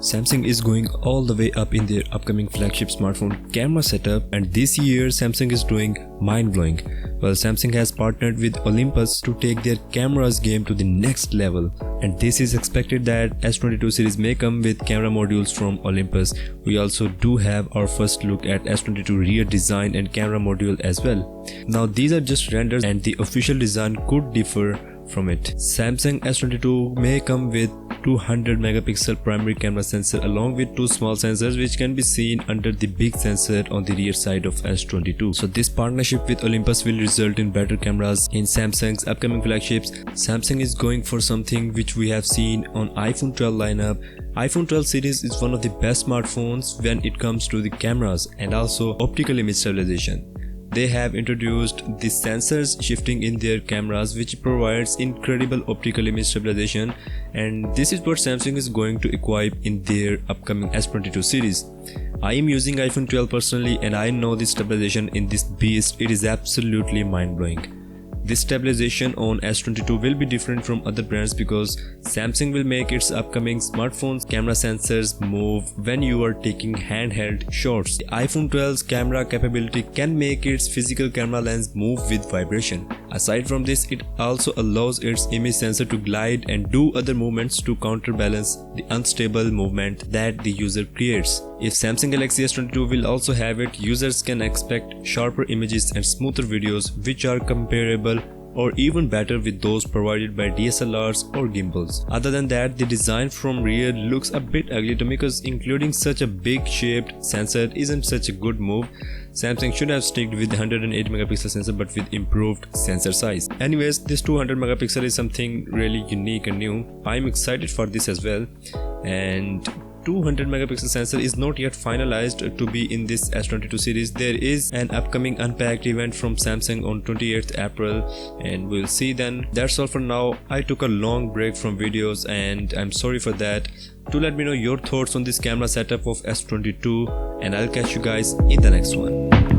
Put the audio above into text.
Samsung is going all the way up in their upcoming flagship smartphone camera setup, and this year Samsung is doing mind-blowing. Well, Samsung has partnered with Olympus to take their cameras game to the next level, and this is expected that S22 series may come with camera modules from Olympus. We also do have our first look at S22 rear design and camera module as well. Now these are just renders and the official design could differ from it. Samsung S22 may come with 200 megapixel primary camera sensor along with two small sensors which can be seen under the big sensor on the rear side of S22. So this partnership with Olympus will result in better cameras in Samsung's upcoming flagships. Samsung is going for something which we have seen on iPhone 12 lineup. iPhone 12 series is one of the best smartphones when it comes to the cameras and also optical image stabilization. They have introduced the sensors shifting in their cameras which provides incredible optical image stabilization, and this is what Samsung is going to equip in their upcoming S22 series. I am using iPhone 12 personally and I know the stabilization in this beast. It is absolutely mind-blowing. This stabilization on S22 will be different from other brands because Samsung will make its upcoming smartphones camera sensors move when you are taking handheld shots. The iPhone 12's camera capability can make its physical camera lens move with vibration. Aside from this, it also allows its image sensor to glide and do other movements to counterbalance the unstable movement that the user creates. If Samsung Galaxy S22 will also have it, users can expect sharper images and smoother videos which are comparable or even better with those provided by DSLRs or gimbals. Other than that, the design from rear looks a bit ugly to me because including such a big shaped sensor isn't such a good move. Samsung should have stuck with the 108 megapixel sensor but with improved sensor size. Anyways, this 200 megapixel is something really unique and new. I'm excited for this as well, and 200 megapixel sensor is not yet finalized to be in this S22 series. There is an upcoming unpacked event from Samsung on 28th April and we'll see then. That's all for now. I took a long break from videos and I'm sorry for that. Do let me know your thoughts on this camera setup of S22 and I'll catch you guys in the next one.